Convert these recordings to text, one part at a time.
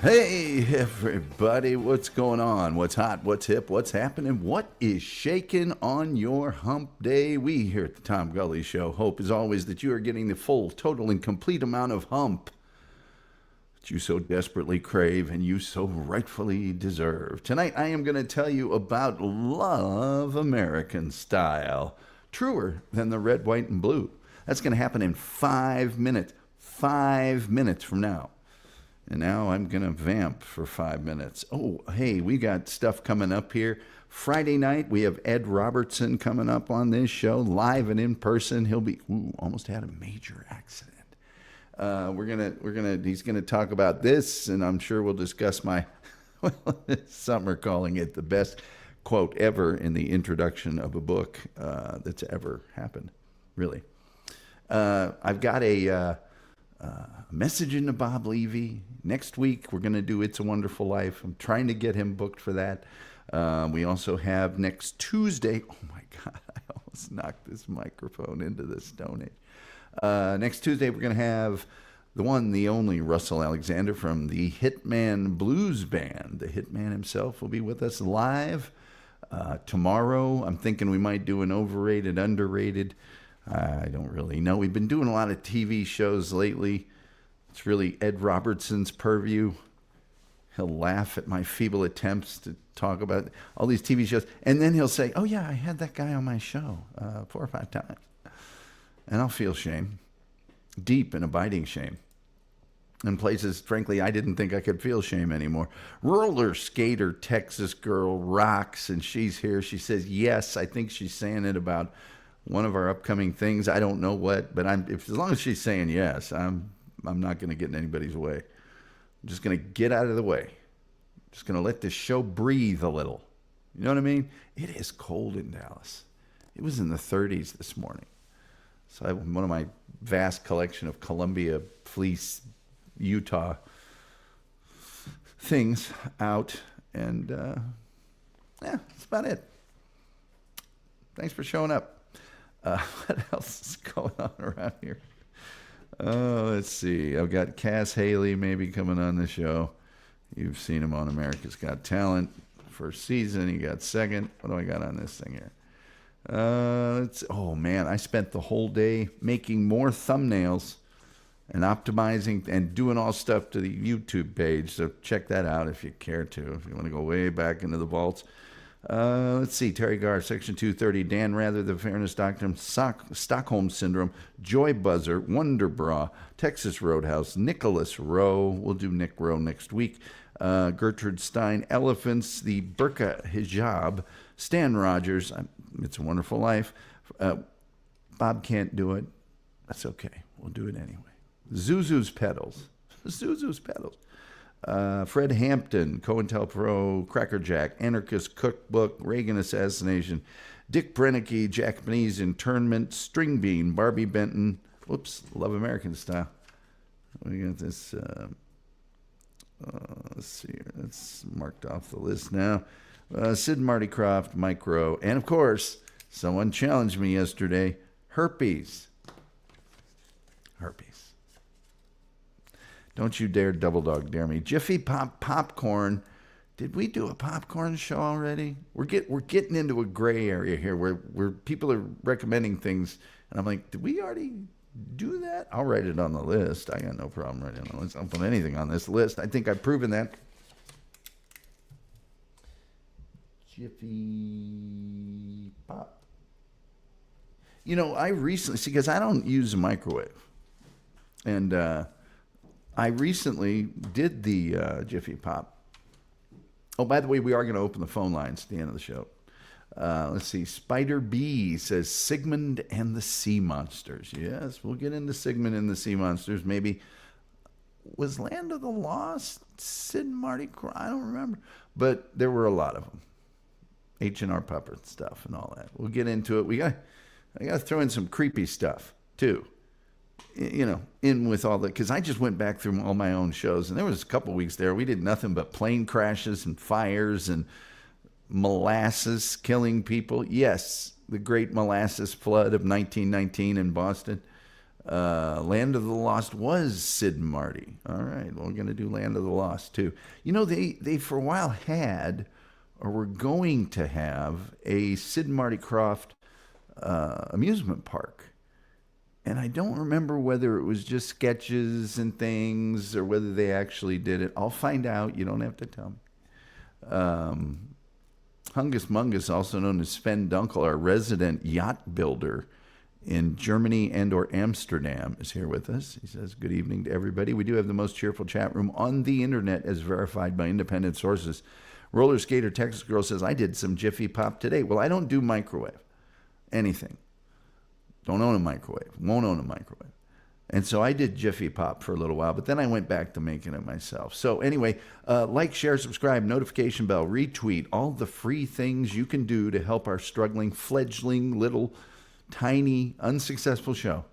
Hey, everybody, what's going on? What's hot? What's hip? What's happening? What is shaking on your hump day? We here at the Tom Gully Show hope, as always, that you are getting the full, total, and complete amount of hump that you so desperately crave and you so rightfully deserve. Tonight, I am going to tell you about Love American Style, truer than the red, white, and blue. That's going to happen in 5 minutes. 5 minutes from now. And now I'm going to vamp for 5 minutes. Oh, hey, we got stuff coming up here. Friday night, we have Ed Robertson coming up on this show, live and in person. He'll be, almost had a major accident. He's gonna talk about this, and I'm sure we'll discuss my, some are calling it the best quote ever in the introduction of a book that's ever happened, really. I've got a message into Bob Levy. Next week, we're going to do It's a Wonderful Life. I'm trying to get him booked for that. We also have next Tuesday. Oh, my God. I almost knocked this microphone into the Stone Age. Next Tuesday, we're going to have the one, the only Russell Alexander from the Hitman Blues Band. The Hitman himself will be with us live. Tomorrow, I'm thinking we might do an overrated, underrated. I don't really know. We've been doing a lot of TV shows lately. It's really Ed Robertson's purview. He'll laugh at my feeble attempts to talk about all these TV shows. And then he'll say, oh, yeah, I had that guy on my show 4 or 5 times. And I'll feel shame, deep and abiding shame. In places, frankly, I didn't think I could feel shame anymore. Roller skater Texas girl rocks, and she's here. She says, yes, I think she's saying it about one of our upcoming things. I don't know what, but as long as she's saying yes, I'm not going to get in anybody's way. I'm just going to get out of the way. I'm just going to let this show breathe a little. You know what I mean? It is cold in Dallas. It was in the 30s this morning. So I have one of my vast collection of Columbia fleece, Utah things out, and that's about it. Thanks for showing up. What else is going on around here? Oh, let's see. I've got Cass Haley maybe coming on the show. You've seen him on America's Got Talent. First season, he got second. What do I got on this thing here? Oh, man, I spent the whole day making more thumbnails and optimizing and doing all stuff to the YouTube page. So check that out if you care to, if you want to go way back into the vaults. Let's see. Terry Garr, Section 230. Dan Rather, The Fairness Doctrine. Stockholm Syndrome. Joy Buzzer. Wonder Bra. Texas Roadhouse. Nicholas Rowe. We'll do Nick Rowe next week. Gertrude Stein. Elephants. The Burqa Hijab. Stan Rogers. It's a Wonderful Life. Bob can't do it. That's okay. We'll do it anyway. Zuzu's Pedals. Zuzu's Pedals. Fred Hampton, COINTELPRO, Crackerjack, Anarchist Cookbook, Reagan Assassination, Dick Brennecke, Japanese Internment, String Bean, Barbie Benton, Love American Style. We got this, let's see here, that's marked off the list now. Sid Marty Croft, Mike Rowe, and of course, someone challenged me yesterday, herpes. Herpes. Don't you dare double dog dare me. Jiffy Pop popcorn. Did we do a popcorn show already? We're getting into a gray area here where people are recommending things, and I'm like, did we already do that? I'll write it on the list. I got no problem writing on the list. I'll put anything on this list. I think I've proven that. Jiffy Pop. You know, I recently, because I don't use a microwave, and I recently did the Jiffy Pop. Oh, by the way, we are going to open the phone lines at the end of the show. Let's see. Spider B says Sigmund and the Sea Monsters. Yes, we'll get into Sigmund and the Sea Monsters. Maybe was Land of the Lost Sid and Marty? I don't remember, but there were a lot of them. H&R Puppet stuff and all that. We'll get into it. I got to throw in some creepy stuff too. You know, in with all that, because I just went back through all my own shows, and there was a couple weeks there we did nothing but plane crashes and fires and molasses killing people. Yes, the great molasses flood of 1919 in Boston. Land of the Lost was Sid and Marty. All right, well, we're going to do Land of the Lost too. You know, they for a while had, or were going to have, a Sid and Marty Croft amusement park. And I don't remember whether it was just sketches and things or whether they actually did it. I'll find out. You don't have to tell me. Hungus Mungus, also known as Sven Dunkel, our resident yacht builder in Germany and or Amsterdam, is here with us. He says, good evening to everybody. We do have the most cheerful chat room on the internet as verified by independent sources. Roller Skater Texas Girl says, I did some Jiffy Pop today. Well, I don't do microwave. Anything. Don't own a microwave. Won't own a microwave. And so I did Jiffy Pop for a little while, but then I went back to making it myself. So anyway, like, share, subscribe, notification bell, retweet, all the free things you can do to help our struggling, fledgling, little, tiny, unsuccessful show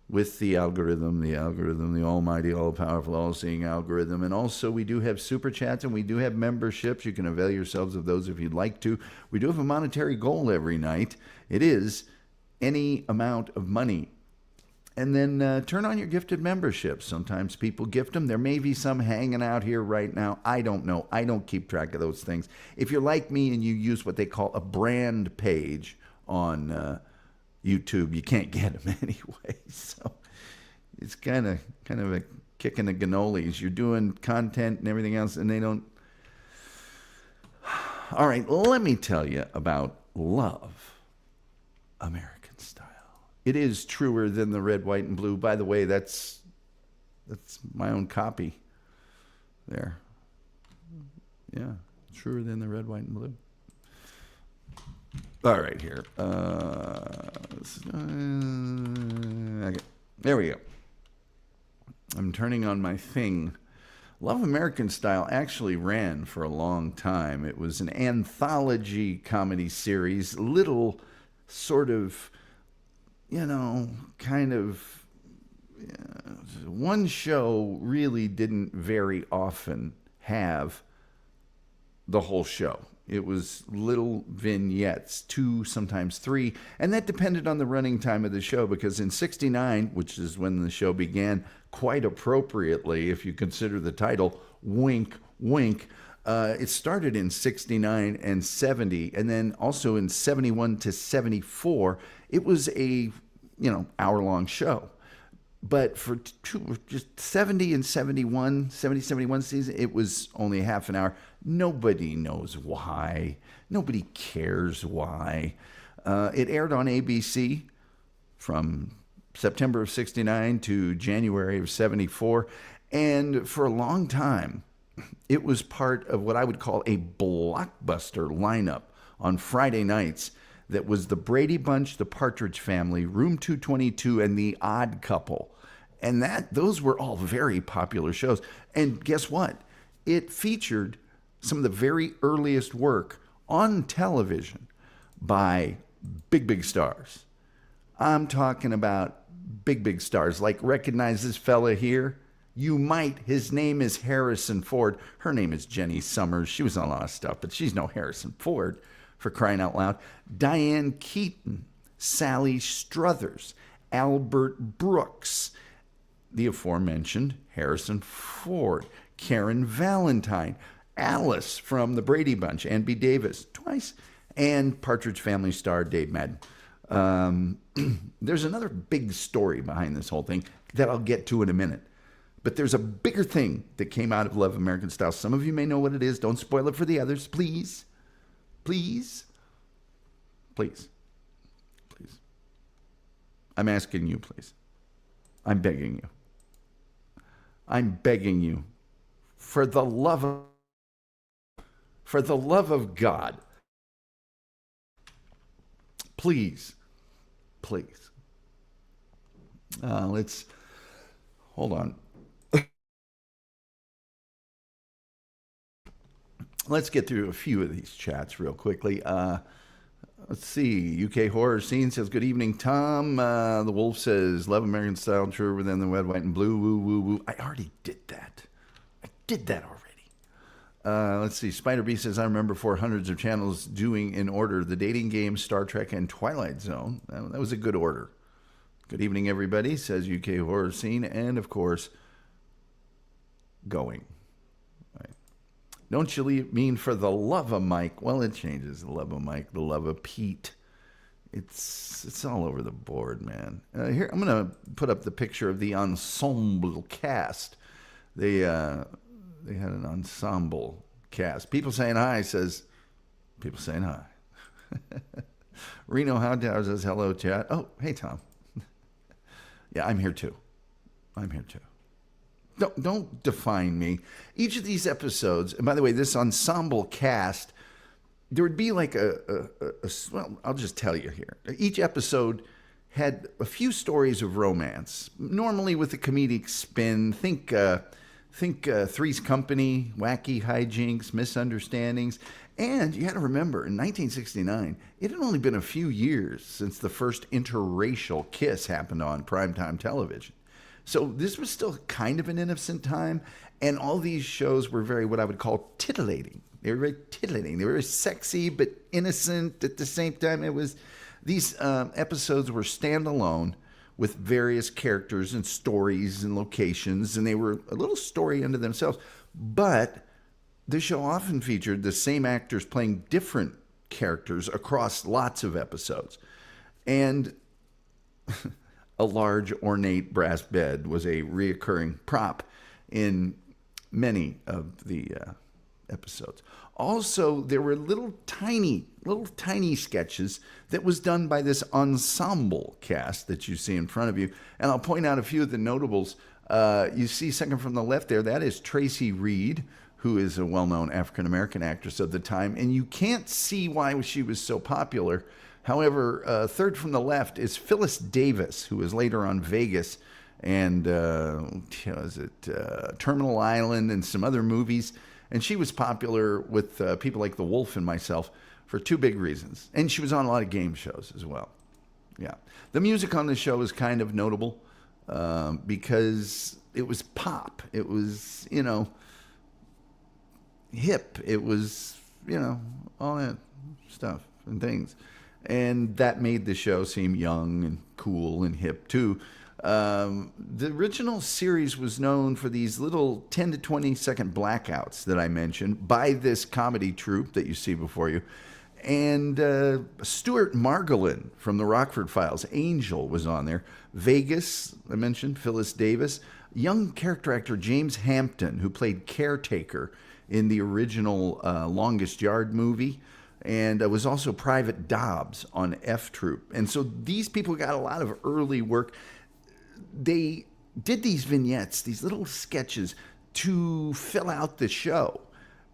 with the algorithm, the almighty, all-powerful, all-seeing algorithm. And also, we do have super chats and we do have memberships. You can avail yourselves of those if you'd like to. We do have a monetary goal every night. It is any amount of money. And then turn on your gifted memberships. Sometimes people gift them. There may be some hanging out here right now. I don't know. I don't keep track of those things. If you're like me and you use what they call a brand page on YouTube, you can't get them anyway. So it's kind of a kick in the gannolis. You're doing content and everything else, and they don't. All right, let me tell you about Love American Style. It is truer than the red, white, and blue. By the way, that's my own copy there. Yeah, truer than the red, white, and blue. All right, here. Okay. There we go. I'm turning on my thing. Love American Style actually ran for a long time. It was an anthology comedy series, little sort of, kind of, one show really didn't very often have the whole show. It was little vignettes, 2, sometimes 3, and that depended on the running time of the show, because in 69, which is when the show began, quite appropriately, if you consider the title, Wink, Wink, it started in 69 and 70, and then also in 71 to 74, it was a, hour-long show. But for just 70 and 71 season, it was only half an hour. Nobody knows why. Nobody cares why. It aired on ABC from September of 69 to January of 74. And for a long time, it was part of what I would call a blockbuster lineup on Friday nights. That was the Brady Bunch, the Partridge Family, Room 222, and The Odd Couple. And those were all very popular shows. And guess what? It featured some of the very earliest work on television by big stars. I'm talking about big stars. Like, recognize this fella here? You might. His name is Harrison Ford. Her name is Jenny Summers. She was on a lot of stuff, but she's no Harrison Ford, for crying out loud. Diane Keaton, Sally Struthers, Albert Brooks, the aforementioned Harrison Ford, Karen Valentine, Alice from the Brady Bunch, Ann B. Davis, twice, and Partridge Family star Dave Madden. There's another big story behind this whole thing that I'll get to in a minute. But there's a bigger thing that came out of Love American Style. Some of you may know what it is. Don't spoil it for the others, please. Please. Please. Please. I'm asking you, please. I'm begging you. I'm begging you, for the love of God, please, let's, hold on. Let's get through a few of these chats real quickly. Let's see. UK Horror Scene says, good evening, Tom. The Wolf says, Love American Style, truer than the red, white, and blue. Woo, woo, woo. I already did that. I did that already. Let's see. Spider B says, I remember for hundreds of channels doing in order the Dating Game, Star Trek, and Twilight Zone. That was a good order. Good evening, everybody, says UK Horror Scene, and of course, going. Right. Don't you mean for the love of Mike? Well, it changes. The love of Mike, the love of Pete. It's all over the board, man. Here, I'm going to put up the picture of the ensemble cast. They had an ensemble cast. People saying hi says, people saying hi. Reno Howdow says hello, chat. Oh, hey, Tom. Yeah, I'm here too. Don't define me. Each of these episodes, and by the way, this ensemble cast, there would be like well, I'll just tell you here. Each episode had a few stories of romance, normally with a comedic spin. Think Three's Company, wacky hijinks, misunderstandings. And you got to remember, in 1969, it had only been a few years since the first interracial kiss happened on primetime television. So this was still kind of an innocent time, and all these shows were very, what I would call, titillating. They were very titillating. They were very sexy, but innocent at the same time. These episodes were standalone with various characters and stories and locations, and they were a little story unto themselves. But the show often featured the same actors playing different characters across lots of episodes. And a large ornate brass bed was a reoccurring prop in many of the episodes. Also, there were little tiny sketches that was done by this ensemble cast that you see in front of you. And I'll point out a few of the notables. You see second from the left there, that is Tracy Reed, who is a well-known African-American actress of the time. And you can't see why she was so popular. However, third from the left is Phyllis Davis, who was later on Vegas and Terminal Island and some other movies. And she was popular with people like The Wolf and myself for two big reasons. And she was on a lot of game shows as well. Yeah. The music on the show is kind of notable because it was pop. It was, hip. It was, all that stuff and things. And that made the show seem young and cool and hip, too. The original series was known for these little 10 to 20 second blackouts that I mentioned by this comedy troupe that you see before you. And Stuart Margolin from the Rockford Files, Angel, was on there. Vegas, I mentioned, Phyllis Davis. Young character actor James Hampton, who played Caretaker in the original Longest Yard movie. And was also Private Dobbs on F Troop. And so these people got a lot of early work. They did these vignettes, these little sketches, to fill out the show.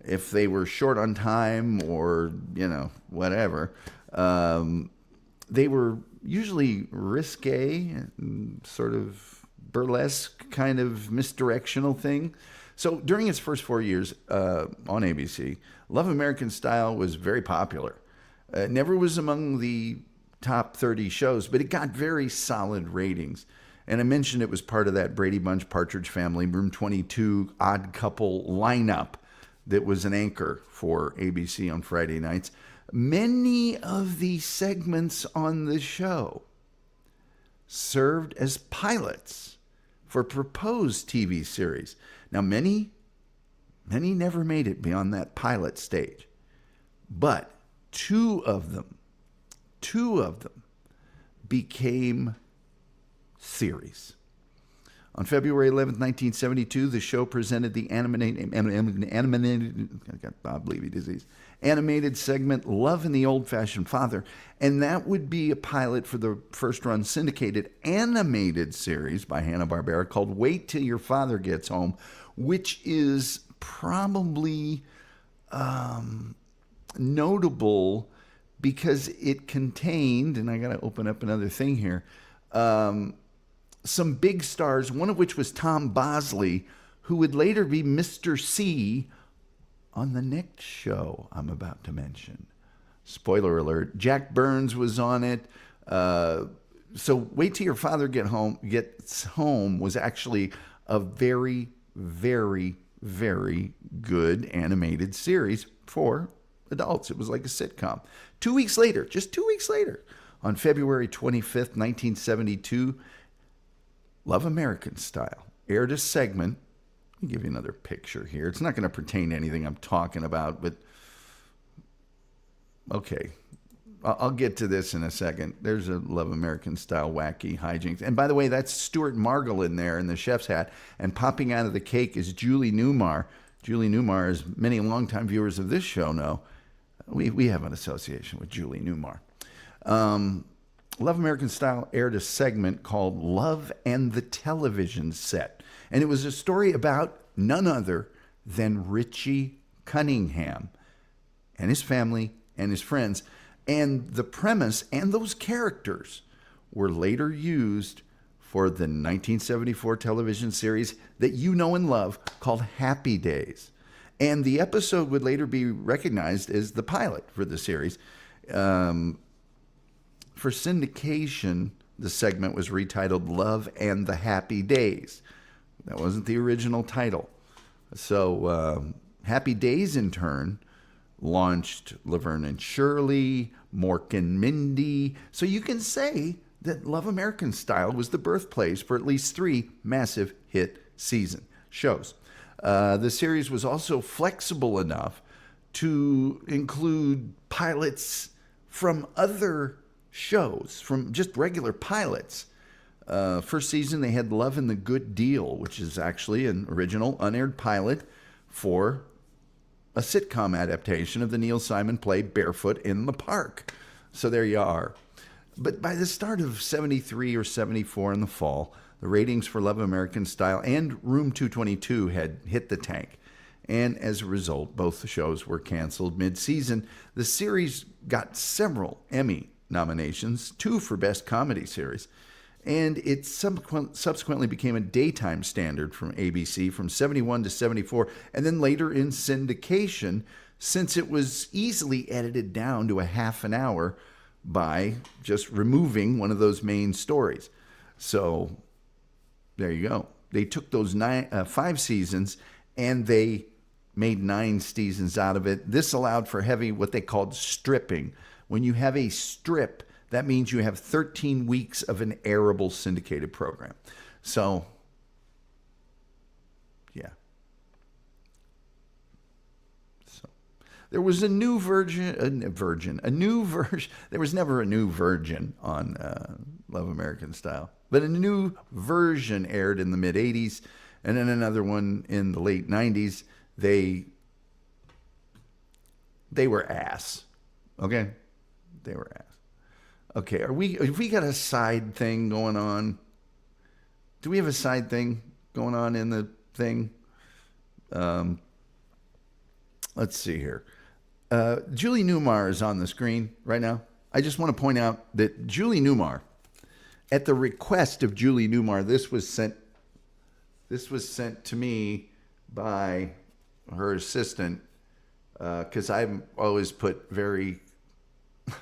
If they were short on time or, whatever. They were usually risque, sort of burlesque, kind of misdirectional thing. So during its first 4 years on ABC, Love American Style was very popular. It never was among the top 30 shows, but it got very solid ratings. And I mentioned it was part of that Brady Bunch, Partridge Family, Room 22 odd couple lineup that was an anchor for ABC on Friday nights. Many of the segments on the show served as pilots for proposed TV series. Now, many never made it beyond that pilot stage, but two of them became series. On February 11th, 1972, the show presented the animated segment Love and the Old-Fashioned Father, and that would be a pilot for the first-run syndicated animated series by Hanna-Barbera called Wait Till Your Father Gets Home, which is probably notable because it contained, and I got to open up another thing here, some big stars, one of which was Tom Bosley, who would later be Mr. C on the next show I'm about to mention. Spoiler alert, Jack Burns was on it. So Wait Till Your Father Gets Home was actually a very, very, very good animated series for adults. It was like a sitcom. 2 weeks later, just 2 weeks later, On February 25th, 1972, Love American Style aired a segment. Let me give you another picture here. It's not going to pertain to anything I'm talking about, but okay. I'll get to this in a second. There's a Love American Style wacky hijinks. And by the way, that's Stuart Margall in there in the chef's hat. And popping out of the cake is Julie Newmar. Julie Newmar, as many longtime viewers of this show know, we have an association with Julie Newmar. Love American Style aired a segment called Love and the Television Set. And it was a story about none other than Richie Cunningham and his family and his friends. And the premise and those characters were later used for the 1974 television series that you know and love called Happy Days. And the episode would later be recognized as the pilot for the series. For syndication, the segment was retitled Love and the Happy Days. That wasn't the original title. So Happy Days, in turn, launched Laverne and Shirley, Mork and Mindy. So you can say that Love American Style was the birthplace for at least 3 massive hit season shows. The series was also flexible enough to include pilots from other shows, from just regular pilots. First season, they had Love and the Good Deal, which is actually an original unaired pilot for a sitcom adaptation of the Neil Simon play Barefoot in the Park. So there you are. But by the start of 73 or 74 in the fall, the ratings for Love American Style and Room 222 had hit the tank. And as a result, both the shows were canceled mid-season. The series got several Emmy nominations, 2 for Best Comedy Series. And it subsequently became a daytime standard from ABC from 71 to 74, and then later in syndication, since it was easily edited down to a half an hour by just removing one of those main stories. So there you go. They took those 5 seasons and they made 9 seasons out of it. This allowed for heavy, what they called stripping. When you have a strip, that means you have 13 weeks of an airable syndicated program. So, yeah. So, there was a new version. There was never a new version on Love American Style, but a new version aired in the mid 80s, and then another one in the late 90s. They were ass. Okay, they were ass. Okay, have we got a side thing going on? Do we have a side thing going on in the thing? Let's see here. Julie Newmar is on the screen right now. I just want to point out that Julie Newmar, at the request of Julie Newmar, this was sent to me by her assistant, because I've always put very,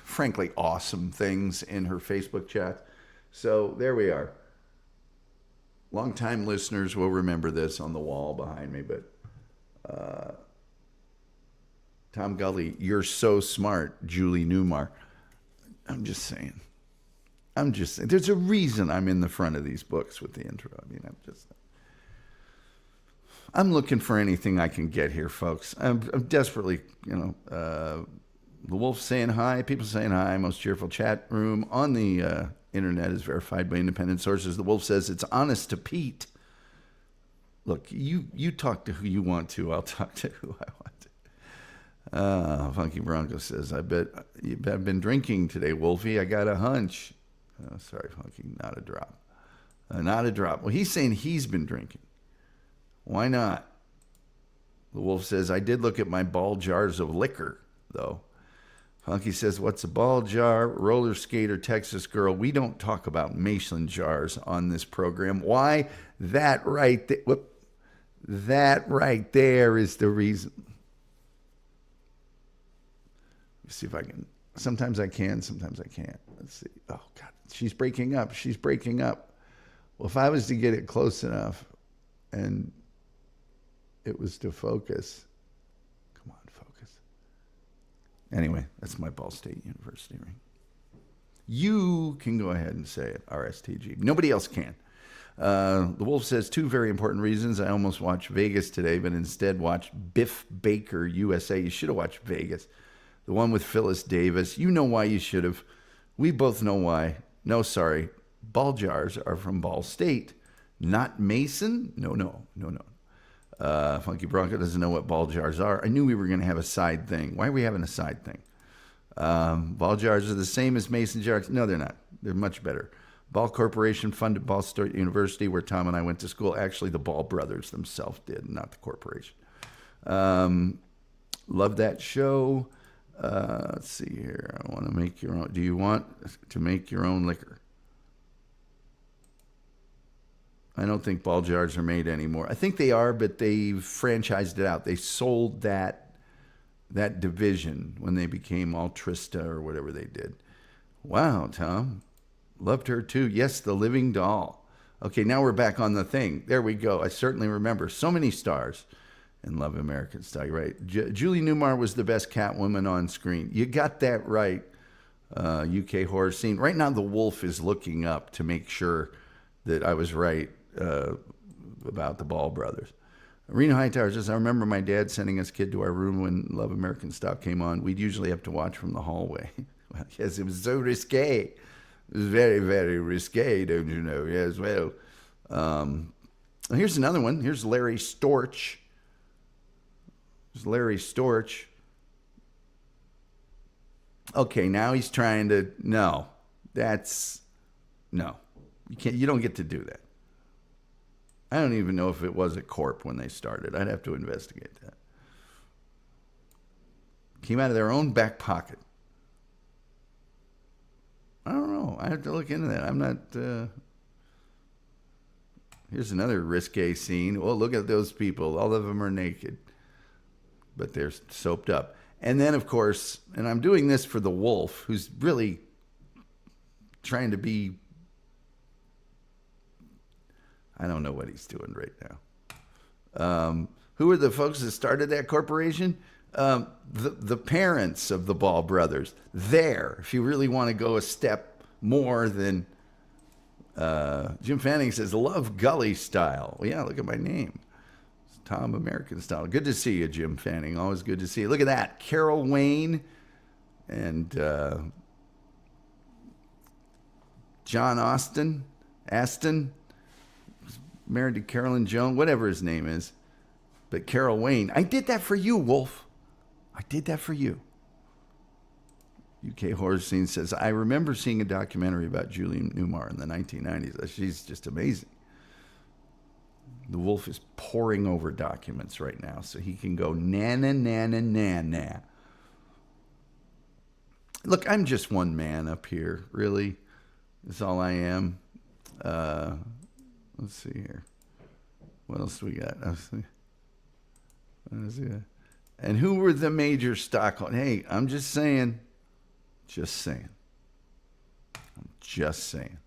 frankly, awesome things in her Facebook chat. So there we are. Longtime listeners will remember this on the wall behind me, but Tom Gully, you're so smart, Julie Newmar. I'm just saying. There's a reason I'm in the front of these books with the intro. I mean, I'm looking for anything I can get here, folks. I'm desperately, the Wolf saying hi, people saying hi, most cheerful chat room on the internet is verified by independent sources. The Wolf says it's honest to Pete. Look, you talk to who you want to. I'll talk to who I want to. Funky Bronco says, I bet you've been drinking today, Wolfie. I got a hunch. Oh, sorry, Funky, not a drop. Not a drop. Well, he's saying he's been drinking. Why not? The Wolf says, I did look at my ball jars of liquor, though. Funky says, what's a ball jar? Roller skater, Texas girl. We don't talk about mason jars on this program. Why? That right there is the reason. Let's see if I can. Sometimes I can, sometimes I can't. Let's see. Oh, God. She's breaking up. Well, if I was to get it close enough and it was to focus. Come on, focus. Anyway, that's my Ball State University ring. You can go ahead and say it, RSTG. Nobody else can. The Wolf says 2 very important reasons. I almost watched Vegas today, but instead watched Biff Baker USA. You should have watched Vegas. The one with Phyllis Davis. You know why you should have. We both know why. No, sorry. Ball jars are from Ball State, not Mason. No. Funky Bronco doesn't know what ball jars are. I knew we were going to have a side thing. Why are we having a side thing? Ball jars are the same as Mason jars. No, they're not. They're much better. Ball Corporation funded Ball State University, where Tom and I went to school. Actually, the Ball brothers themselves did, not the corporation. Love that show. Let's see here. I want to make your own. Do you want to make your own liquor? I don't think ball jars are made anymore. I think they are, but they've franchised it out. They sold that division when they became Altrista or whatever they did. Wow, Tom. Loved her too. Yes, the living doll. Okay, now we're back on the thing. There we go. I certainly remember so many stars in Love American Style. You're right. Julie Newmar was the best Catwoman on screen. You got that right. UK horror scene. Right now, the Wolf is looking up to make sure that I was right about the Ball brothers. Reno Hightower says, I remember my dad sending us kid to our room when Love American Style came on. We'd usually have to watch from the hallway. Well, yes, it was so risque. It was very, very risque, don't you know? Yes, well. Here's another one. Here's Larry Storch. There's Larry Storch. Okay, now he's trying to, no. You don't get to do that. I don't even know if it was a corp when they started. I'd have to investigate that. Came out of their own back pocket. I don't know. I have to look into that. I'm not... Here's another risque scene. Oh, look at those people. All of them are naked. But they're soaped up. And then, of course, and I'm doing this for the Wolf, who's really trying to be... I don't know what he's doing right now. Who are the folks that started that corporation? The parents of the Ball brothers. There, if you really want to go a step more than Jim Fanning says, Love Gully Style. Well, yeah, look at my name. It's Tom American Style. Good to see you, Jim Fanning. Always good to see you. Look at that. Carol Wayne and John Aston, married to Carolyn Jones, whatever his name is. But Carol Wayne, I did that for you, Wolf. I did that for you. UK Horror Scene says, I remember seeing a documentary about Julie Newmar in the 1990s. She's just amazing. The Wolf is poring over documents right now, so he can go na. Look, I'm just one man up here, really. That's all I am. Let's see here. What else do we got? And who were the major stockholders? Hey, I'm just saying. I'm just saying.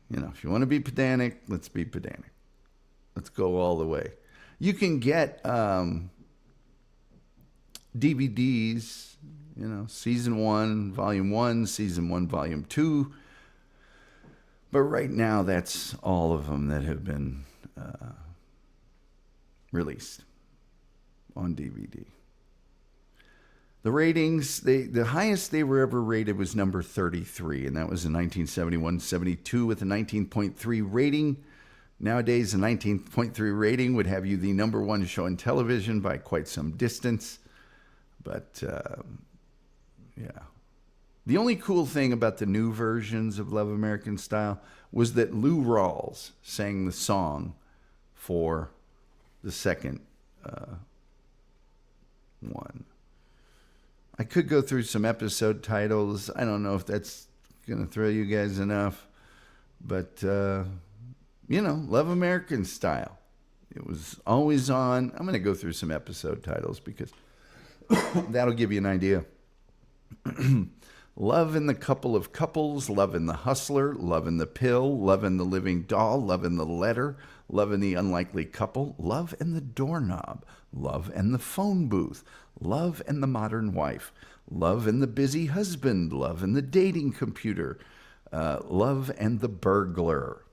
You know, if you want to be pedantic, let's be pedantic. Let's go all the way. You can get DVDs, you know, Season 1, Volume 1, Season 1, Volume 2. But right now, that's all of them that have been released on DVD. The ratings, the highest they were ever rated was number 33, and that was in 1971-72 with a 19.3 rating. Nowadays, a 19.3 rating would have you the number one show on television by quite some distance. But, yeah. The only cool thing about the new versions of Love American Style was that Lou Rawls sang the song for the second one. I could go through some episode titles. I don't know if that's going to throw you guys enough. But, you know, Love American Style. It was always on. I'm going to go through some episode titles because that'll give you an idea. Love in the Couple of Couples, Love in the Hustler, Love in the Pill, Love in the Living Doll, Love in the Letter, Love in the Unlikely Couple, Love in the Doorknob, Love in the Phone Booth, Love in the Modern Wife, Love and the Busy Husband, Love and the Dating Computer, Love and the Burglar.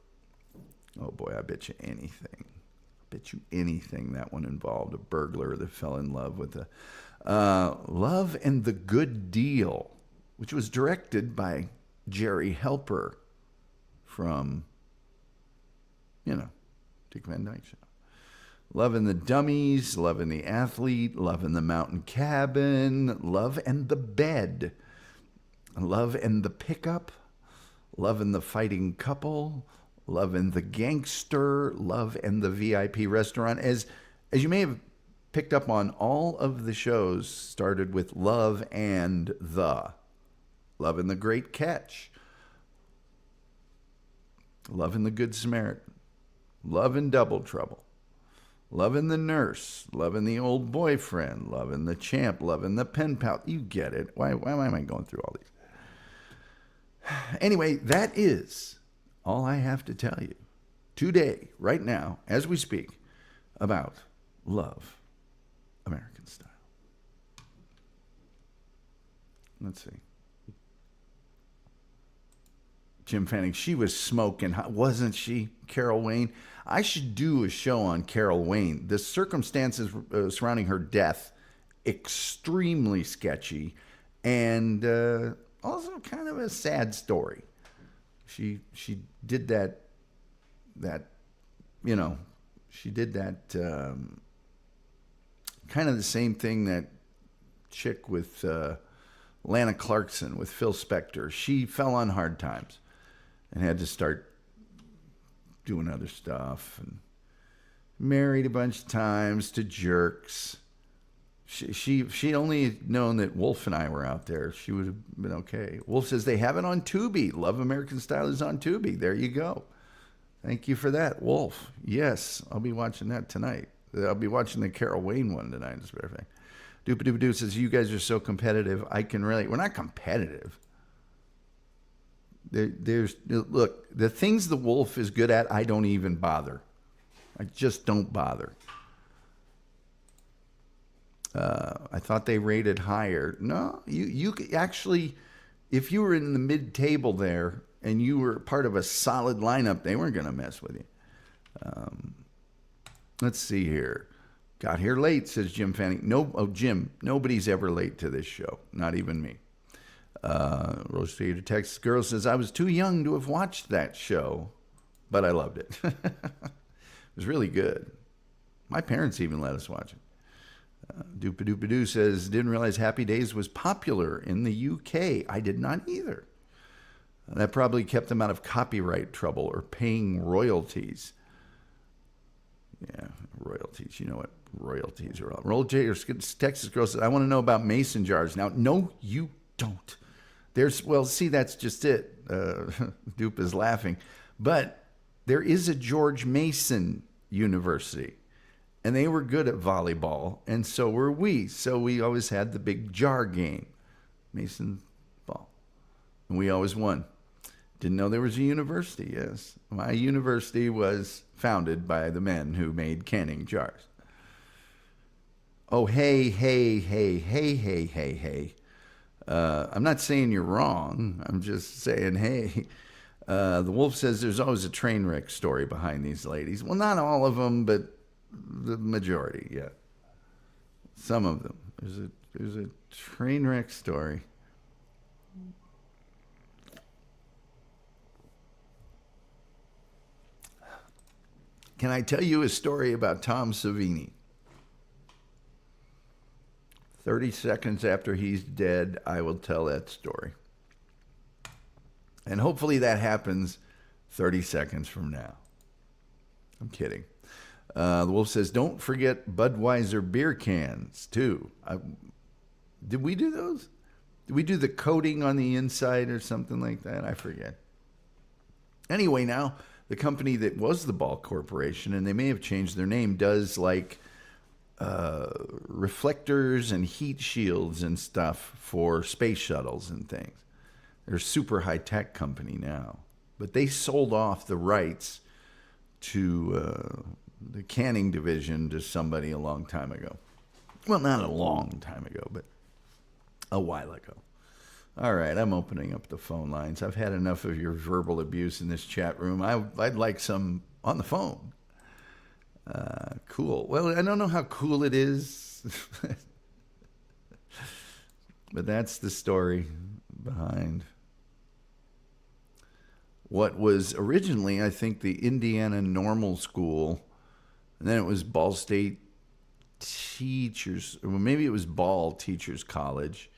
Oh boy, I bet you anything. That one involved a burglar that fell in love with a Love and the Good Deal, which was directed by Jerry Helper from, Dick Van Dyke Show. Love and the Dummies, Love and the Athlete, Love and the Mountain Cabin, Love and the Bed, Love and the Pickup, Love and the Fighting Couple, Love and the Gangster, Love and the VIP Restaurant. As you may have picked up on, all of the shows started with Love and the. Love and the Great Catch, Love and the Good Samaritan, Love and Double Trouble, Love and the Nurse, Love and the Old Boyfriend, Love and the Champ, Love and the Pen Pal. You get it. Why am I going through all these? Anyway, that is all I have to tell you today, right now, as we speak, about Love American Style. Let's see. Jim Fanning, she was smoking hot, wasn't she, Carol Wayne? I should do a show on Carol Wayne. The circumstances surrounding her death, extremely sketchy, and also kind of a sad story. She did that she did that kind of the same thing that chick with Lana Clarkson, with Phil Spector. She fell on hard times and had to start doing other stuff, and married a bunch of times to jerks. She'd only known that Wolf and I were out there, she would have been okay. Wolf says they have it on Tubi. Love American Style is on Tubi. There you go. Thank you for that, Wolf. Yes, I'll be watching that tonight. I'll be watching the Carol Wayne one tonight, as a matter of fact. Doop-a-doop-a-doo says, you guys are so competitive. I can relate. We're not competitive. Look, the things the Wolf is good at, I don't even bother. I just don't bother. I thought they rated higher. No, you actually, if you were in the mid-table there and you were part of a solid lineup, they weren't going to mess with you. Let's see here. Got here late, says Jim Fanning. Jim, nobody's ever late to this show, not even me. Rose Theater Texas Girl says, I was too young to have watched that show, but I loved it. It was really good. My parents even let us watch it. Doop-a-doop-a-doo says, didn't realize Happy Days was popular in the UK. I did not either. That probably kept them out of copyright trouble or paying royalties. Yeah, royalties. You know what royalties are all. Texas Girl says, I want to know about mason jars. Now, no, you don't. That's just it. Dupe is laughing. But there is a George Mason University, and they were good at volleyball, and so were we. So we always had the big jar game, Mason ball, and we always won. Didn't know there was a university, yes. My university was founded by the men who made canning jars. Oh, hey. I'm not saying you're wrong. I'm just saying, hey. The Wolf says there's always a train wreck story behind these ladies. Well, not all of them, but the majority, yeah. Some of them. There's a train wreck story. Can I tell you a story about Tom Savini? 30 seconds after he's dead, I will tell that story. And hopefully that happens 30 seconds from now. I'm kidding. The Wolf says, don't forget Budweiser beer cans, too. Did we do those? Did we do the coating on the inside or something like that? I forget. Anyway, now, the company that was the Ball Corporation, and they may have changed their name, does like reflectors and heat shields and stuff for space shuttles and things. They're a super high-tech company now. But they sold off the rights to the canning division to somebody a long time ago. Well, not a long time ago, but a while ago. All right, I'm opening up the phone lines. I've had enough of your verbal abuse in this chat room. I'd like some on the phone. Cool. Well, I don't know how cool it is, but that's the story behind what was originally, I think, the Indiana Normal School, and then it was Ball State Teachers, or maybe it was Ball Teachers College,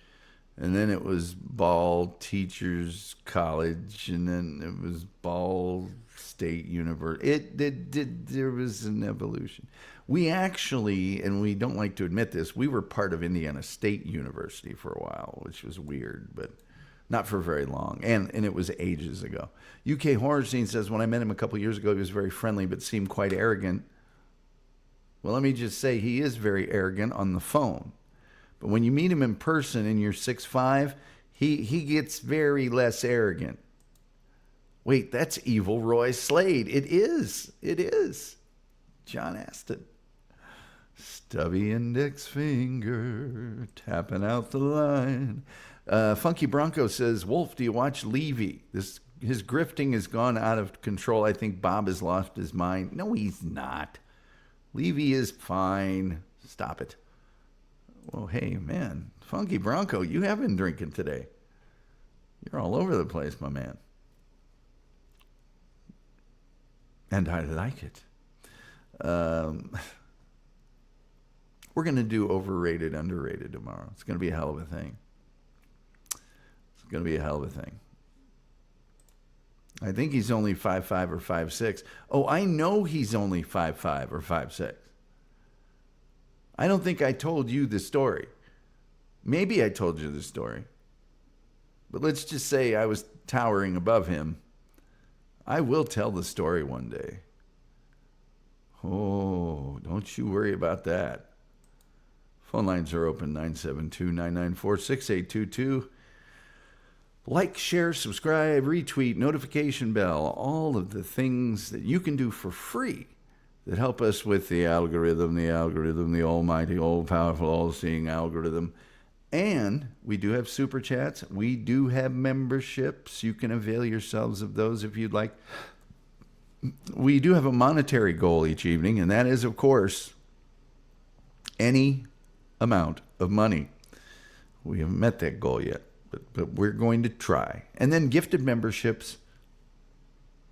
and then it was Ball Teachers College, and then it was Ball State University. There was an evolution. We actually, and we don't like to admit this, we were part of Indiana State University for a while, which was weird, but not for very long, and it was ages ago. UK Horror Scene says, when I met him a couple years ago, he was very friendly but seemed quite arrogant. Well, let me just say, he is very arrogant on the phone. But when you meet him in person and you're 6'5", he gets very less arrogant. Wait, that's Evil Roy Slade. It is. It is. John Aston. Stubby index finger, tapping out the line. Funky Bronco says, Wolf, do you watch Levy? His grifting has gone out of control. I think Bob has lost his mind. No, he's not. Levy is fine. Stop it. Well, hey, man. Funky Bronco, you have been drinking today. You're all over the place, my man. And I like it. We're going to do overrated, underrated tomorrow. It's going to be a hell of a thing. It's going to be a hell of a thing. I think he's only 5'5" or 5'6". Oh, I know he's only 5'5" or 5'6". I don't think I told you the story. Maybe I told you the story. But let's just say I was towering above him. I will tell the story one day. Oh, don't you worry about that. Phone lines are open, 972-994-6822. Like, share, subscribe, retweet, notification bell, all of the things that you can do for free that help us with the algorithm, the almighty, all-powerful, all-seeing algorithm. And we do have super chats. We do have memberships. You can avail yourselves of those if you'd like. We do have a monetary goal each evening, and that is, of course, any amount of money. We haven't met that goal yet, but we're going to try. And then gifted memberships,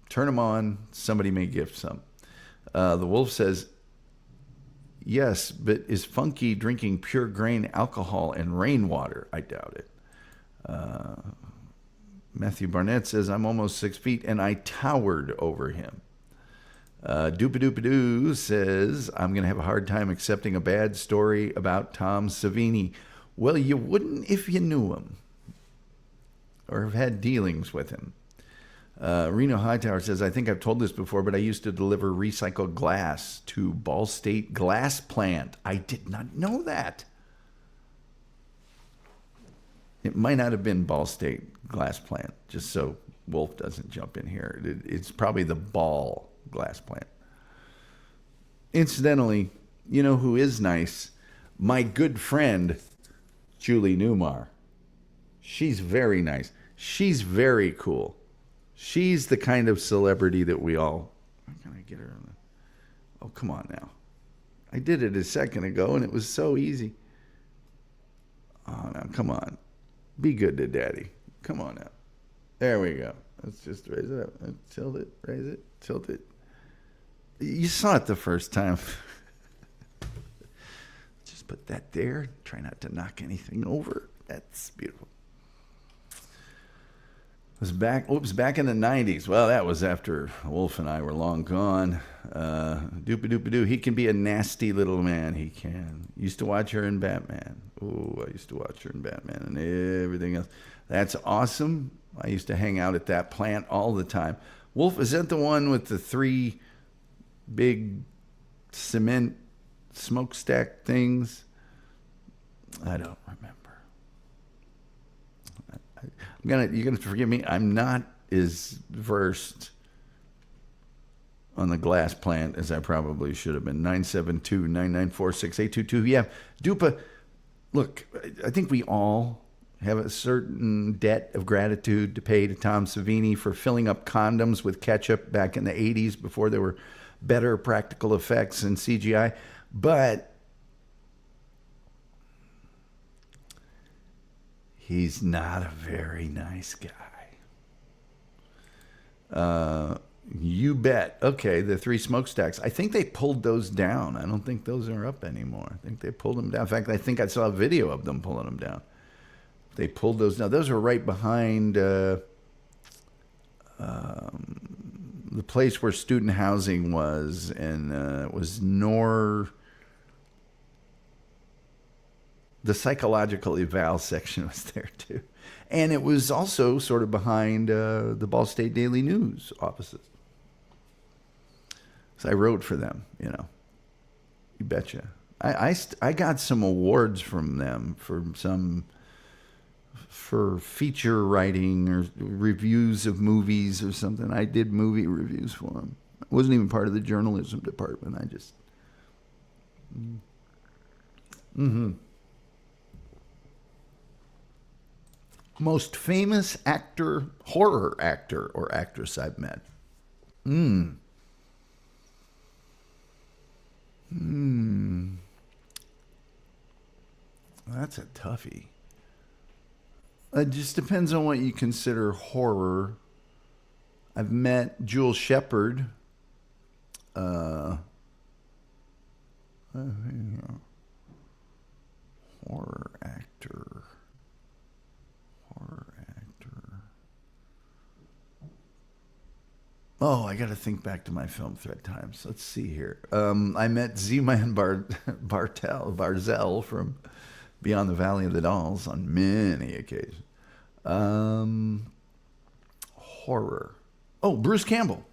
turn them on. Somebody may gift some. The Wolf says, yes, but is Funky drinking pure grain alcohol and rainwater? I doubt it. Matthew Barnett says, I'm almost 6 feet and I towered over him. Doopadoopadoo says, I'm going to have a hard time accepting a bad story about Tom Savini. Well, you wouldn't if you knew him or have had dealings with him. Reno Hightower says, I think I've told this before, but I used to deliver recycled glass to Ball State Glass Plant. I did not know that. It might not have been Ball State Glass Plant, just so Wolf doesn't jump in here. It's probably the Ball Glass Plant. Incidentally, you know who is nice? My good friend, Julie Newmar. She's very nice. She's very cool. She's the kind of celebrity that we all... How can I get her on the... Oh, come on now. I did it a second ago, and it was so easy. Oh, now, come on. Be good to Daddy. Come on now. There we go. Let's just raise it up. Tilt it. Raise it. Tilt it. You saw it the first time. Just put that there. Try not to knock anything over. That's beautiful. Was back in the 90s. Well, that was after Wolf and I were long gone. Doopadoopadoo. He can be a nasty little man. He can. Used to watch her in Batman. Oh, I used to watch her in Batman and everything else. That's awesome. I used to hang out at that plant all the time. Wolf, is that the one with the 3 big cement smokestack things? I don't remember. You're gonna forgive me. I'm not as versed on the glass plant as I probably should have been. 972-994-6822. Yeah, Dupa. Look, I think we all have a certain debt of gratitude to pay to Tom Savini for filling up condoms with ketchup back in the 80s before there were better practical effects and CGI. But he's not a very nice guy. You bet. Okay, the three smokestacks. I think they pulled those down. I don't think those are up anymore. I think they pulled them down. In fact, I think I saw a video of them pulling them down. They pulled those down. Those are right behind the place where student housing was, and it was the psychological eval section was there too. And it was also sort of behind the Ball State Daily News offices. So I wrote for them, you know. You betcha. I got some awards from them for feature writing or reviews of movies or something. I did movie reviews for them. I wasn't even part of the journalism department. I just... Most famous actor, horror actor or actress I've met. That's a toughie. It just depends on what you consider horror. I've met Jewel Shepard. Horror actor. Oh, I got to think back to my film thread times. Let's see here. I met Z-Man Barzell from Beyond the Valley of the Dolls on many occasions. Horror. Oh, Bruce Campbell.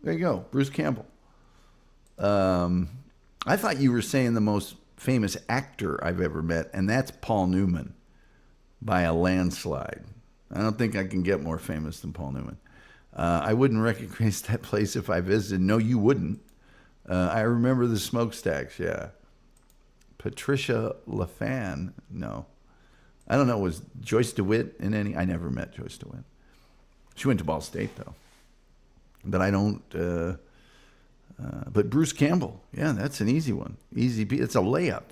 There you go, Bruce Campbell. I thought you were saying the most famous actor I've ever met, and that's Paul Newman by a landslide. I don't think I can get more famous than Paul Newman. I wouldn't recognize that place if I visited. No, you wouldn't. I remember the smokestacks, yeah. Patricia LaFan, no. I don't know, was Joyce DeWitt in any? I never met Joyce DeWitt. She went to Ball State, though. But I don't... but Bruce Campbell, yeah, that's an easy one. It's a layup.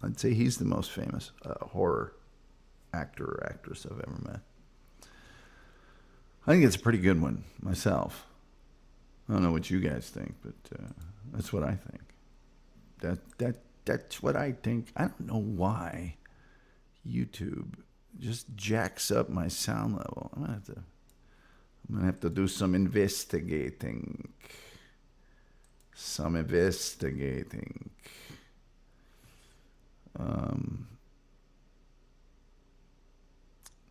I'd say he's the most famous horror actor or actress I've ever met. I think it's a pretty good one myself. I don't know what you guys think, but that's what I think. That's what I think. I don't know why YouTube just jacks up my sound level. I'm gonna have to do some investigating.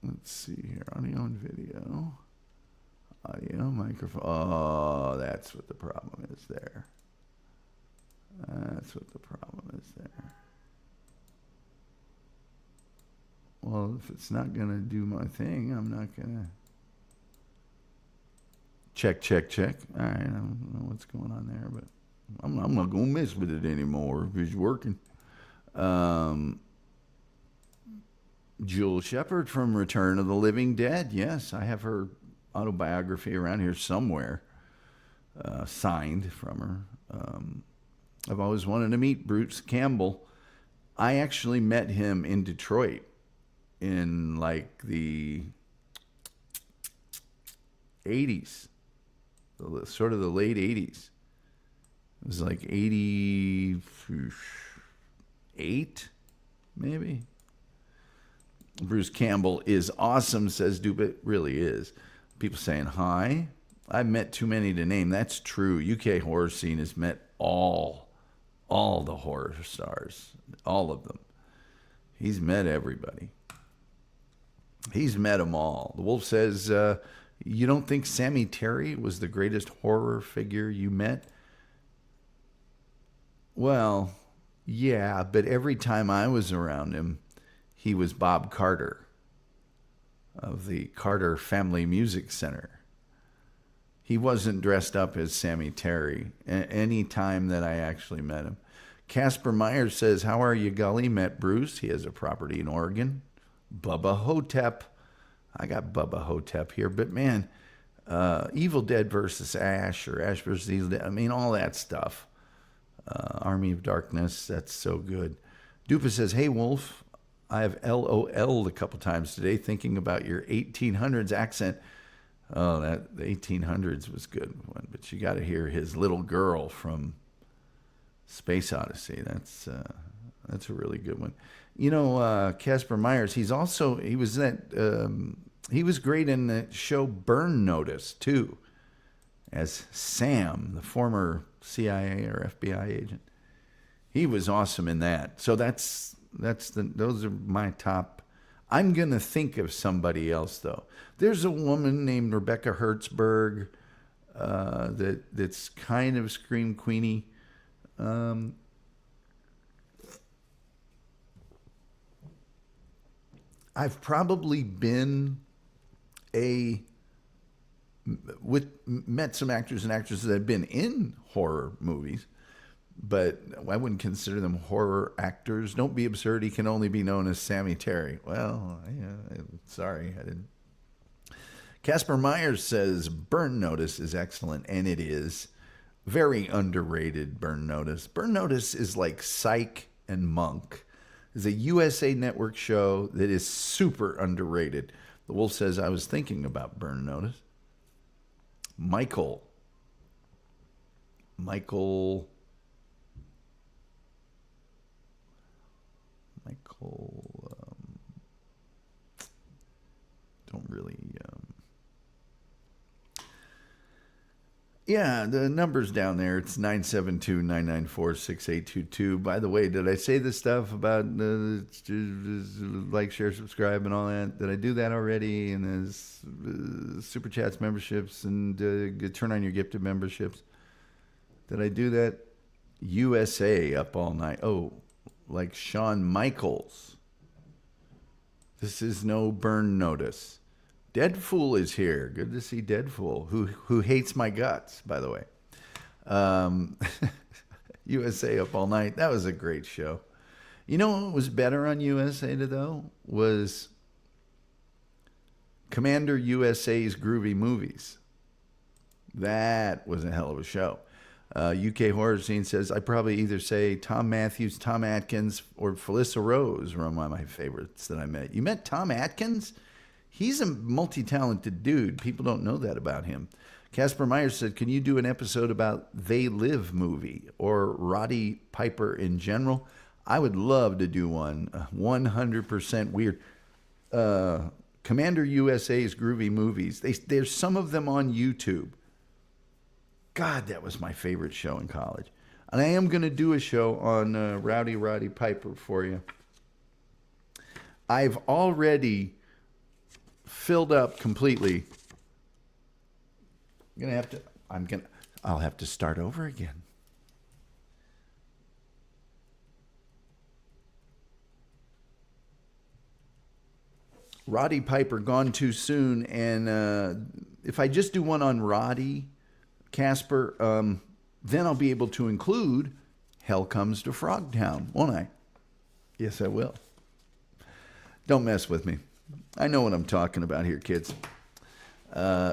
Let's see here. Audio and video. Audio, microphone. Oh, that's what the problem is there. Well, if it's not going to do my thing, I'm not going to... Check. All right, I don't know what's going on there, but I'm not going to mess with it anymore if it's working. Jewel Shepard from Return of the Living Dead. Yes, I have her autobiography around here somewhere, signed from her. I've always wanted to meet Bruce Campbell. I actually met him in Detroit in like the 80s, sort of the late 80s. It was like 88, maybe. Bruce Campbell is awesome, says Dubit. Really is. People saying hi. I've met too many to name. That's true. UK horror scene has met all the horror stars, all of them. He's met everybody. He's met them all. The Wolf says, you don't think Sammy Terry was the greatest horror figure you met? Well, yeah, but every time I was around him, he was Bob Carter of the Carter Family Music Center. He wasn't dressed up as Sammy Terry any time that I actually met him. Casper Myers says, how are you, Gully? Met Bruce. He has a property in Oregon. Bubba Hotep. I got Bubba Hotep here, but man, Evil Dead versus Ash, or Ash versus Evil Dead. I mean, all that stuff. Army of Darkness, that's so good. Dupa says, hey, Wolf, I have LOL'd a couple times today thinking about your 1800s accent. Oh, the 1800s was good one, but you got to hear his little girl from Space Odyssey. That's a really good one. You know, Casper Myers, he was great in the show Burn Notice too, as Sam, the former CIA or FBI agent. He was awesome in that. So those are my top. I'm going to think of somebody else, though. There's a woman named Rebecca Hertzberg that's kind of Scream Queenie. I've probably been met some actors and actresses that have been in horror movies, but I wouldn't consider them horror actors. Don't be absurd. He can only be known as Sammy Terry. Well, sorry, I didn't. Casper Myers says Burn Notice is excellent, and it is. Very underrated, Burn Notice. Burn Notice is like Psych and Monk. It's a USA Network show that is super underrated. The Wolf says, I was thinking about Burn Notice. Michael, don't really, yeah, the number's down there. It's 972-994-6822. By the way, did I say this stuff about like, share, subscribe, and all that? Did I do that already? And there's Super Chats memberships and turn on your gifted memberships. Did I do that? USA up all night. Oh, like Shawn Michaels. This is no Burn Notice. Deadfool is here. Good to see Deadfool, who hates my guts, by the way. USA Up All Night. That was a great show. You know what was better on USA though? Was Commander USA's Groovy Movies. That was a hell of a show. UK Horror Scene says, I probably either say Tom Matthews, Tom Atkins, or Felissa Rose were one of my favorites that I met. You met Tom Atkins? He's a multi-talented dude. People don't know that about him. Casper Myers said, can you do an episode about They Live movie or Roddy Piper in general? I would love to do one. 100% weird. Commander USA's Groovy Movies. There's some of them on YouTube. God, that was my favorite show in college. And I am going to do a show on Roddy Piper for you. I've already filled up completely. I'll have to start over again. Roddy Piper, gone too soon. And if I just do one on Roddy, Casper, then I'll be able to include Hell Comes to Frogtown, won't I? Yes, I will. Don't mess with me. I know what I'm talking about here, kids.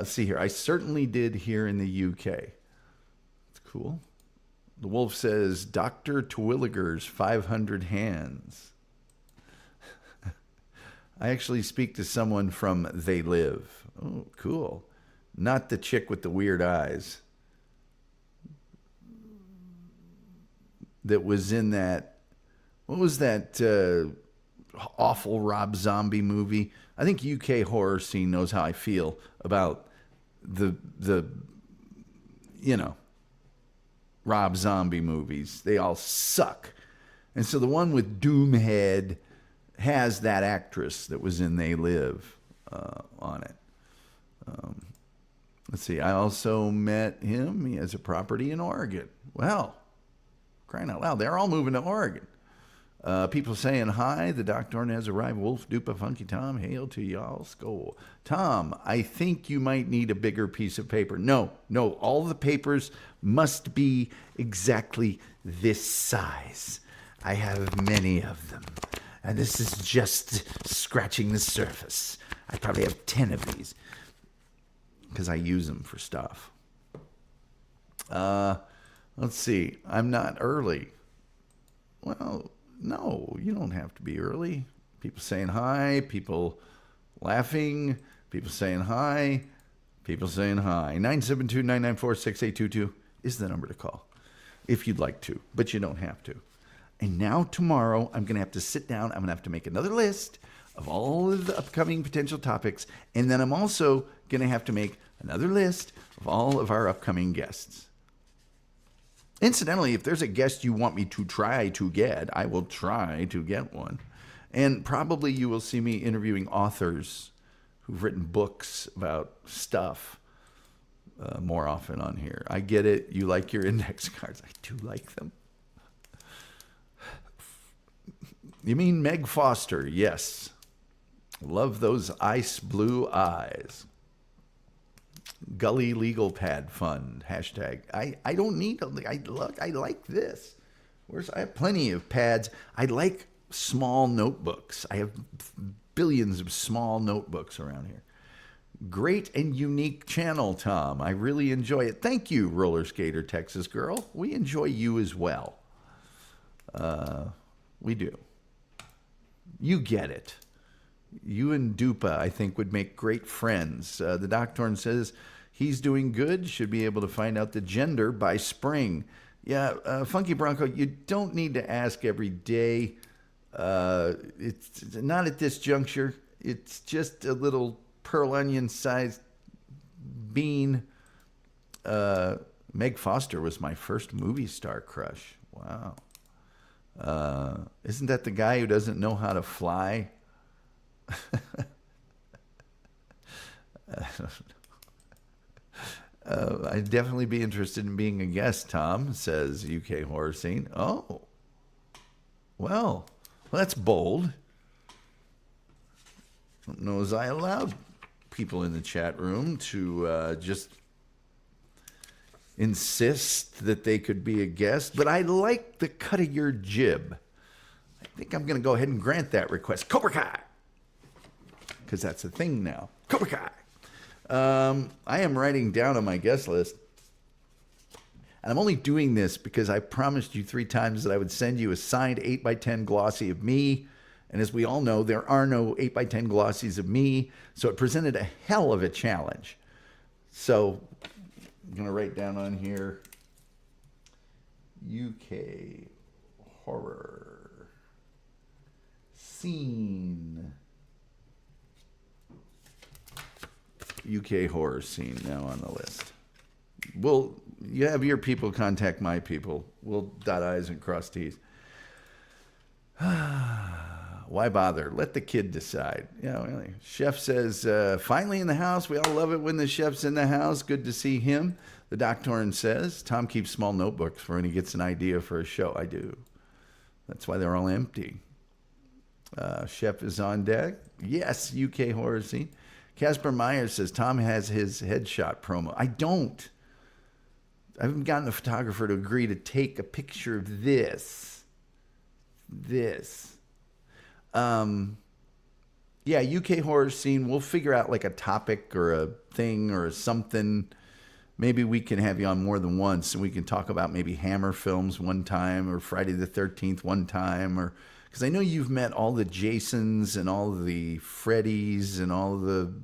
See here. I certainly did here in the UK. It's cool. The Wolf says, Dr. Terwilliger's 500 Hands. I actually speak to someone from They Live. Oh, cool. Not the chick with the weird eyes that was in that, what was that awful Rob Zombie movie? I think UK Horror Scene knows how I feel about the Rob Zombie movies. They all suck. And so the one with Doomhead has that actress that was in They Live on it. Let's see. I also met him. He has a property in Oregon. Well, crying out loud. They're all moving to Oregon. People saying hi. The Doctor has arrived. Wolf, Dupa, Funky Tom. Hail to y'all. Skull. Tom, I think you might need a bigger piece of paper. No. All the papers must be exactly this size. I have many of them. And this is just scratching the surface. I probably have 10 of these because I use them for stuff. Let's see. I'm not early. Well, no, you don't have to be early. People saying hi, people laughing, people saying hi, people saying hi. 972-994-6822 is the number to call if you'd like to, but you don't have to. And now tomorrow, I'm going to have to sit down. I'm going to have to make another list of all of the upcoming potential topics. And then I'm also going to have to make another list of all of our upcoming guests. Incidentally, if there's a guest you want me to try to get, I will try to get one. And probably you will see me interviewing authors who've written books about stuff more often on here. I get it. You like your index cards. I do like them. You mean Meg Foster? Yes. Love those ice blue eyes. Gully Legal Pad Fund. Hashtag. I don't need I like this. I have plenty of pads. I like small notebooks. I have billions of small notebooks around here. Great and unique channel, Tom. I really enjoy it. Thank you, Roller Skater Texas Girl. We enjoy you as well. We do. You get it. You and Dupa, I think, would make great friends. The Doctorn says he's doing good. Should be able to find out the gender by spring. Yeah, Funky Bronco, you don't need to ask every day. It's not at this juncture. It's just a little pearl onion-sized bean. Meg Foster was my first movie star crush. Wow. Isn't that the guy who doesn't know how to fly? I'd definitely be interested in being a guest, Tom, says UK Horror Scene. Oh. Well, that's bold. I don't know as I allowed people in the chat room to just insist that they could be a guest, but I like the cut of your jib. I think I'm going to go ahead and grant that request. Cobra Kai! Because that's a thing now. Cobra Kai! I am writing down on my guest list, and I'm only doing this because I promised you 3 times that I would send you a signed 8x10 glossy of me, and as we all know, there are no 8x10 glossies of me, so it presented a hell of a challenge. So I'm going to write down on here, UK horror scene. UK horror scene now on the list. Well, you have your people contact my people. We'll dot I's and cross T's. Why bother? Let the kid decide. Yeah, really. Chef says, finally in the house. We all love it when the chef's in the house. Good to see him. The Doctorn says, Tom keeps small notebooks for when he gets an idea for a show. I do. That's why they're all empty. Chef is on deck. Yes, UK horror scene. Casper Myers says, Tom has his headshot promo. I don't. I haven't gotten a photographer to agree to take a picture of this. Yeah, UK horror scene. We'll figure out like a topic or a thing or something. Maybe we can have you on more than once and we can talk about maybe Hammer films one time or Friday the 13th one time, or because I know you've met all the Jasons and all the Freddys and all the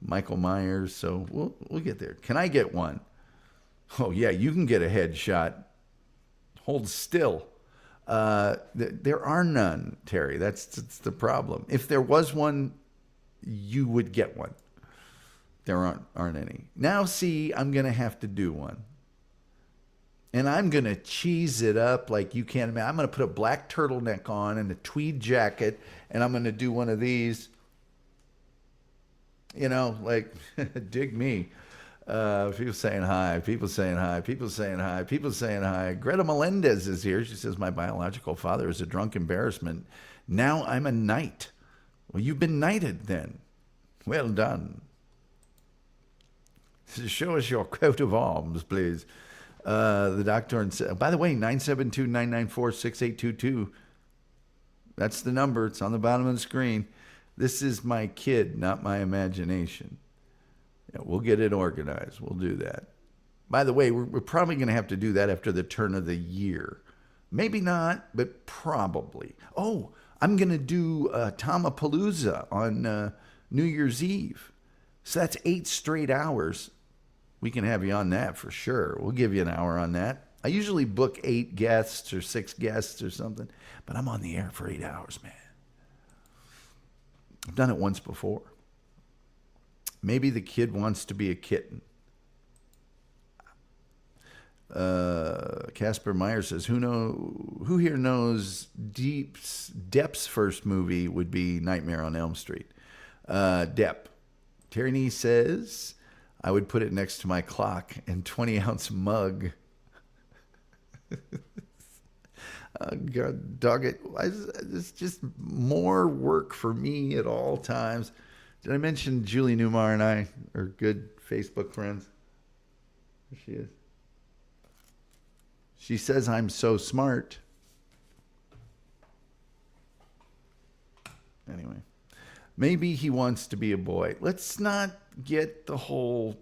Michael Myers, so we'll get there. Can I get one? Oh yeah, you can get a headshot. Hold still. There are none, Terry. That's the problem. If there was one, you would get one. There aren't any. Now, see, I'm going to have to do one. And I'm going to cheese it up like you can't imagine. I'm going to put a black turtleneck on and a tweed jacket, and I'm going to do one of these. You know, like, dig me. People saying hi. People saying hi. People saying hi. People saying hi. Greta Melendez is here. She says, my biological father is a drunk embarrassment. Now I'm a knight. Well, you've been knighted then. Well done. Show us your coat of arms, please. The Doctor, by the way, 972-994-6822. That's the number. It's on the bottom of the screen. This is my kid, not my imagination. Yeah, we'll get it organized. We'll do that. By the way, we're probably going to have to do that after the turn of the year. Maybe not, but probably. Oh, I'm going to do Tomapalooza on New Year's Eve. So that's 8 straight hours. We can have you on that for sure. We'll give you an hour on that. I usually book 8 guests or 6 guests or something, but I'm on the air for 8 hours, man. I've done it once before. Maybe the kid wants to be a kitten. Casper Meyer says, who here knows Depp's first movie would be Nightmare on Elm Street? Depp. Tierney says, I would put it next to my clock and 20-ounce mug. God, dog it. It's just more work for me at all times. Did I mention Julie Newmar and I are good Facebook friends? There she is. She says I'm so smart. Anyway, maybe he wants to be a boy. Let's not get the whole...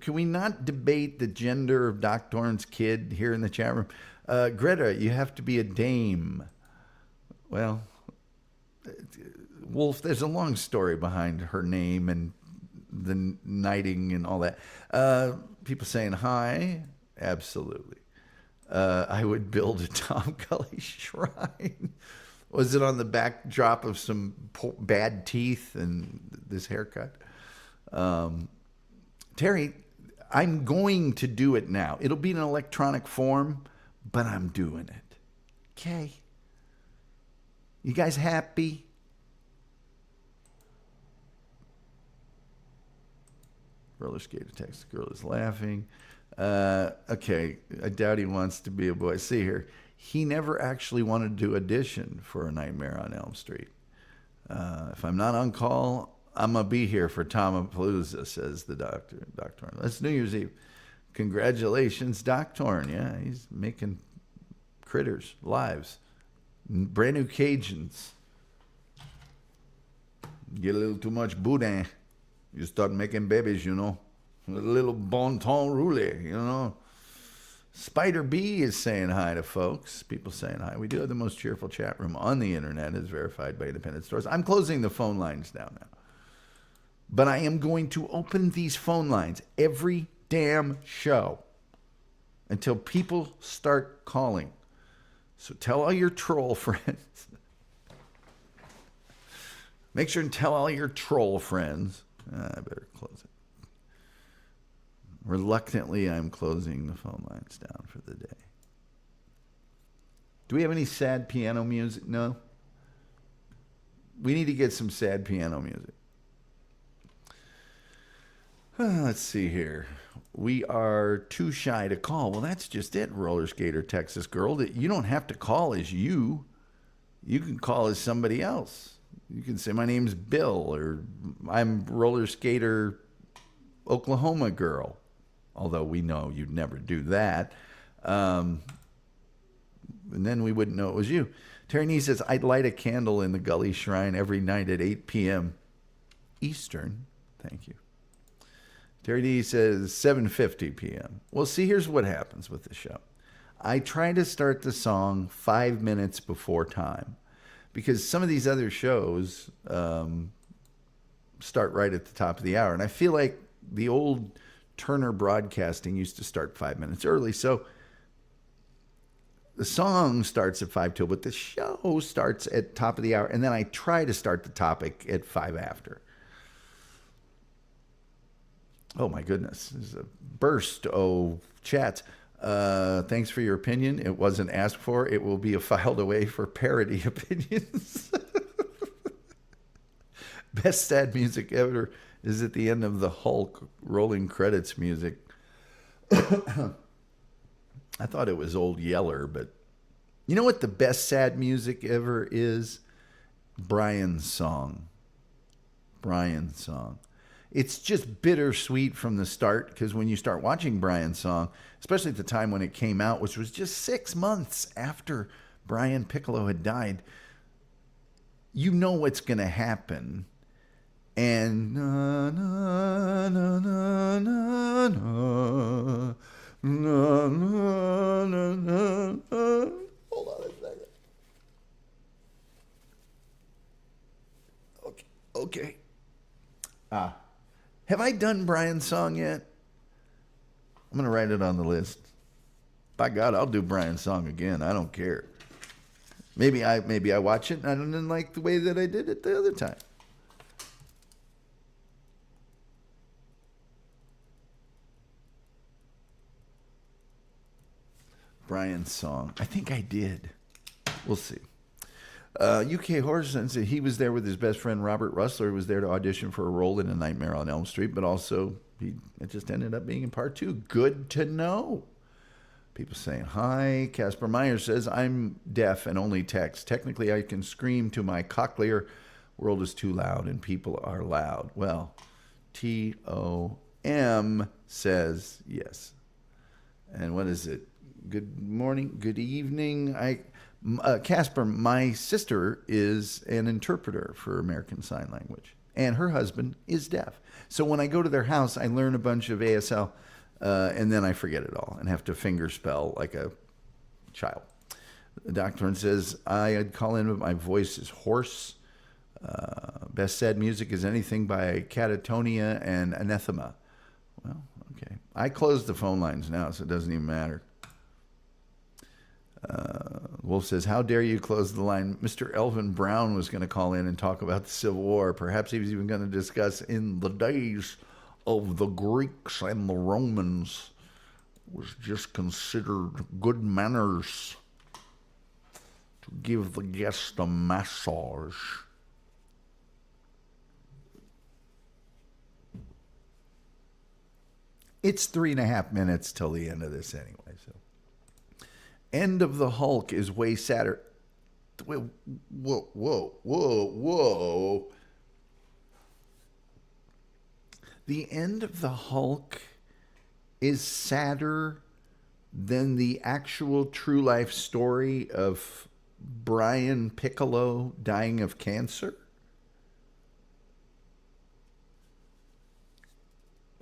Can we not debate the gender of Doc Dorn's kid here in the chat room? Greta, you have to be a dame. Well, Wolf, there's a long story behind her name and the knighting and all that. People saying hi. Absolutely. I would build a Tom Gully shrine. Was it on the backdrop of some bad teeth and this haircut? Terry, I'm going to do it now. It'll be in an electronic form, but I'm doing it. Okay. You guys happy? Roller skater text. The girl is laughing. Okay. I doubt he wants to be a boy. See here. He never actually wanted to audition for A Nightmare on Elm Street. If I'm not on call, I'm going to be here for Tomapalooza, says the doctor. Dr. That's New Year's Eve. Congratulations, Doc Torn. Yeah, he's making critters, lives. Brand new Cajuns. Get a little too much boudin. You start making babies, you know. A little bon ton roulé, you know. Spider B is saying hi to folks. People saying hi. We do have the most cheerful chat room on the internet, as verified by independent stores. I'm closing the phone lines down now. But I am going to open these phone lines every damn show until people start calling. So tell all your troll friends. Make sure and tell all your troll friends. I better close it. Reluctantly, I'm closing the phone lines down for the day. Do we have any sad piano music? No? We need to get some sad piano music. Let's see here. We are too shy to call. Well, that's just it, Roller Skater Texas Girl. That you don't have to call as you. You can call as somebody else. You can say, my name's Bill, or I'm Roller Skater Oklahoma Girl. Although we know you'd never do that. And then we wouldn't know it was you. Terry Nee says, I'd light a candle in the Gully Shrine every night at 8 p.m. Eastern. Thank you. Terry D says 7:50 p.m. Well, see, here's what happens with the show. I try to start the song 5 minutes before time because some of these other shows start right at the top of the hour. And I feel like the old Turner Broadcasting used to start 5 minutes early. So the song starts at 5 till, but the show starts at top of the hour. And then I try to start the topic at 5 after. Oh, my goodness. There's a burst of chats. Thanks for your opinion. It wasn't asked for. It will be filed away for parody opinions. Best sad music ever is at the end of the Hulk rolling credits music. I thought it was Old Yeller, but you know what the best sad music ever is? Brian's song. Brian's song. It's just bittersweet from the start because when you start watching Brian's song, especially at the time when it came out, which was just 6 months after Brian Piccolo had died, you know what's going to happen. And na, na, na, na, na, na, na, na, na, na. Hold on a second. Okay. Okay. Have I done Brian's song yet? I'm going to write it on the list. By God, I'll do Brian's song again. I don't care. Maybe I watch it and I didn't like the way that I did it the other time. Brian's song. I think I did. We'll see. UK Horror said he was there with his best friend Robert Russler, who was there to audition for a role in A Nightmare on Elm Street, but also it just ended up being in part 2. Good to know. People saying hi. Casper Meyer says, I'm deaf and only text. Technically, I can scream to my cochlear. World is too loud and people are loud. Well, T-O-M says yes. And what is it? Good morning, good evening. Casper, my sister is an interpreter for American Sign Language, and her husband is deaf. So when I go to their house, I learn a bunch of ASL, and then I forget it all and have to finger spell like a child. The doctor says, I'd call in, but my voice is hoarse. Best said music is anything by Catatonia and Anathema. Well, okay. I closed the phone lines now, so it doesn't even matter. Wolf says, how dare you close the line? Mr. Elvin Brown was going to call in and talk about the Civil War. Perhaps he was even going to discuss in the days of the Greeks and the Romans was just considered good manners to give the guest a massage. It's 3.5 minutes till the end of this anyway, so. End of the Hulk is way sadder. Whoa, whoa, whoa, whoa. The end of the Hulk is sadder than the actual true life story of Brian Piccolo dying of cancer?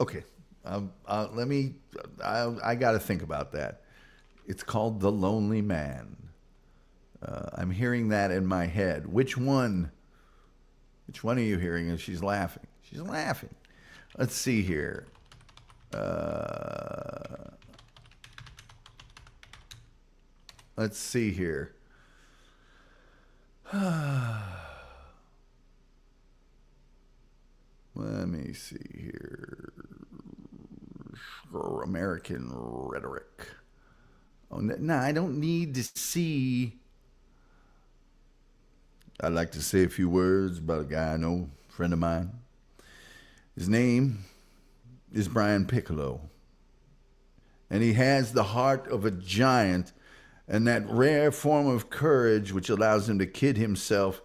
Okay, I got to think about that. It's called The Lonely Man. I'm hearing that in my head. Which one? Which one are you hearing? And she's laughing. She's laughing. Let's see here. Let's see here. Let me see here. American rhetoric. Oh, no, I don't need to see. I'd like to say a few words about a guy I know, a friend of mine. His name is Brian Piccolo. And he has the heart of a giant and that rare form of courage which allows him to kid himself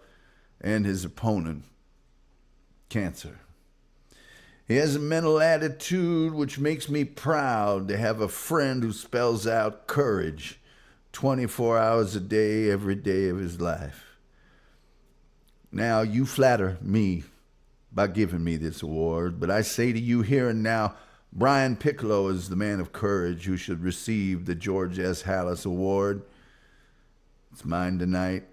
and his opponent, cancer. He has a mental attitude which makes me proud to have a friend who spells out courage 24 hours a day, every day of his life. Now, you flatter me by giving me this award, but I say to you here and now, Brian Piccolo is the man of courage who should receive the George S. Hallis Award. It's mine tonight,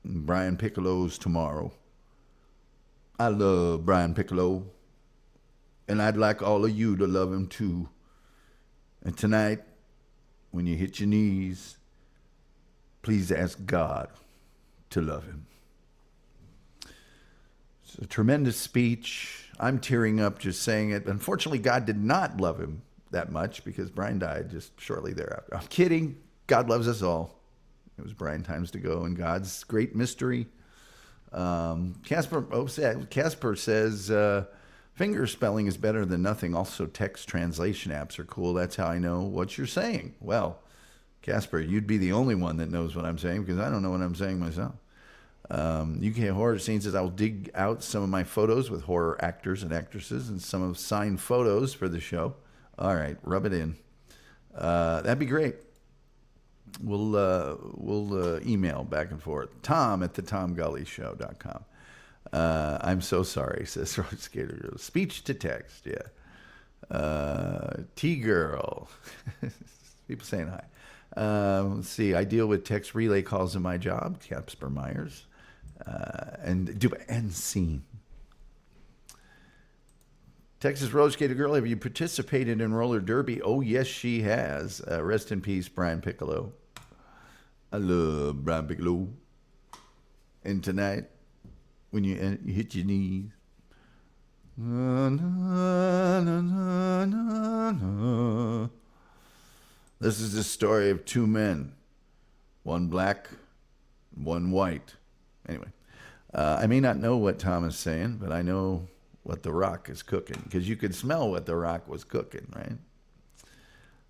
and Brian Piccolo's tomorrow. I love Brian Piccolo. And I'd like all of you to love him too. And tonight, when you hit your knees, please ask God to love him. It's a tremendous speech. I'm tearing up just saying it. Unfortunately, God did not love him that much because Brian died just shortly thereafter. I'm kidding. God loves us all. It was Brian times to go and God's great mystery. Casper says, finger spelling is better than nothing. Also, text translation apps are cool. That's how I know what you're saying. Well, Casper, you'd be the only one that knows what I'm saying because I don't know what I'm saying myself. UK Horror Scene says, I'll dig out some of my photos with horror actors and actresses and some of signed photos for the show. All right, rub it in. That'd be great. We'll email back and forth. Tom at thetomgullyshow.com. I'm so sorry, says Road Skater. Speech to text, yeah. T-Girl. People saying hi. Let's see. I deal with text relay calls in my job. Casper Myers. And scene. Texas Road Skater Girl, have you participated in roller derby? Oh, yes, she has. Rest in peace, Brian Piccolo. I love Brian Piccolo. And tonight, when you hit your knees, na, na, na, na, na, na. This is the story of two men, one black, one white. Anyway, I may not know what Tom is saying, but I know what The Rock is cooking, because you could smell what The Rock was cooking, right?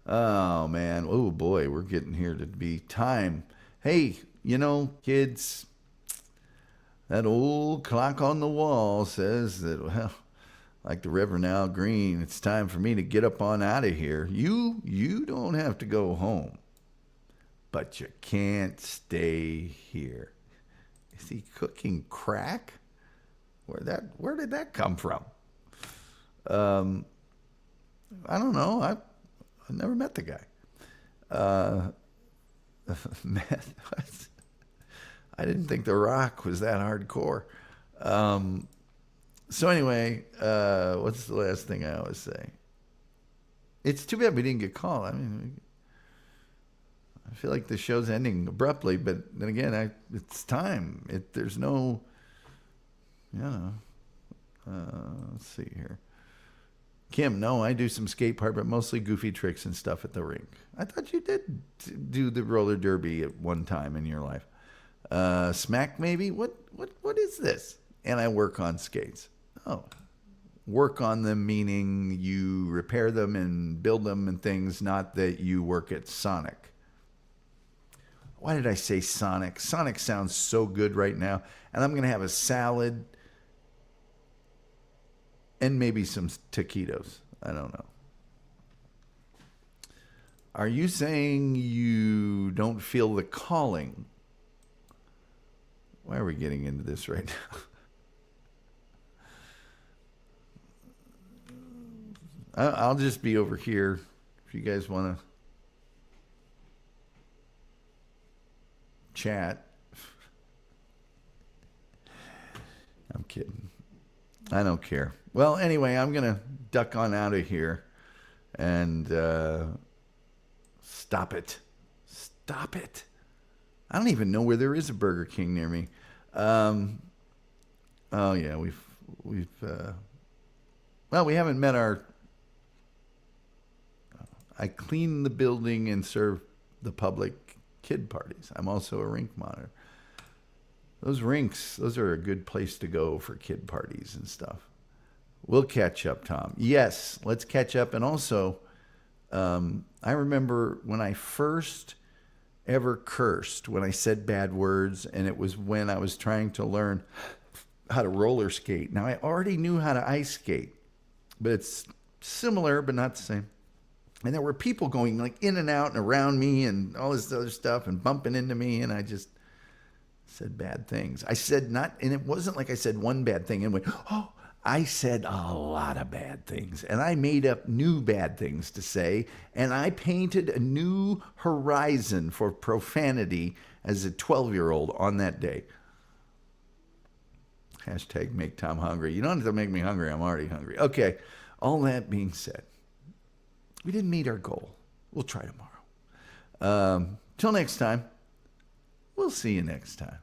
Oh, man. Oh, boy, we're getting here to be time. Hey, kids, that old clock on the wall says that, well, like the Reverend Al Green, it's time for me to get up on out of here. You don't have to go home, but you can't stay here. Is he cooking crack? Where did that come from? I don't know. I never met the guy. Man, I didn't think The Rock was that hardcore. So anyway, what's the last thing I always say? It's too bad we didn't get called. I mean, I feel like the show's ending abruptly, but then again, it's time. There's no, let's see here. Kim, no, I do some skate park, but mostly goofy tricks and stuff at the rink. I thought you did do the roller derby at one time in your life. Smack, maybe? What is this? And I work on skates. Oh, work on them meaning you repair them and build them and things, not that you work at Sonic. Why did I say Sonic? Sonic sounds so good right now. And I'm going to have a salad and maybe some taquitos. I don't know. Are you saying you don't feel the calling? Why are we getting into this right now? I'll just be over here if you guys want to chat. I'm kidding. I don't care. Well, anyway, I'm going to duck on out of here and stop it. Stop it. I don't even know where there is a Burger King near me. Oh yeah, we haven't met our. I clean the building and serve the public kid parties. I'm also a rink monitor. Those rinks, those are a good place to go for kid parties and stuff. We'll catch up, Tom. Yes, let's catch up. And also, I remember when I first ever cursed, when I said bad words, and it was when I was trying to learn how to roller skate. Now, I already knew how to ice skate, but it's similar, but not the same. And there were people going like in and out and around me and all this other stuff and bumping into me, and I just said bad things. I said not, and it wasn't like I said one bad thing and went, oh, I said a lot of bad things, and I made up new bad things to say, and I painted a new horizon for profanity as a 12-year-old on that day. Hashtag make Tom hungry. You don't have to make me hungry. I'm already hungry. Okay, all that being said, we didn't meet our goal. We'll try tomorrow. Till next time, we'll see you next time.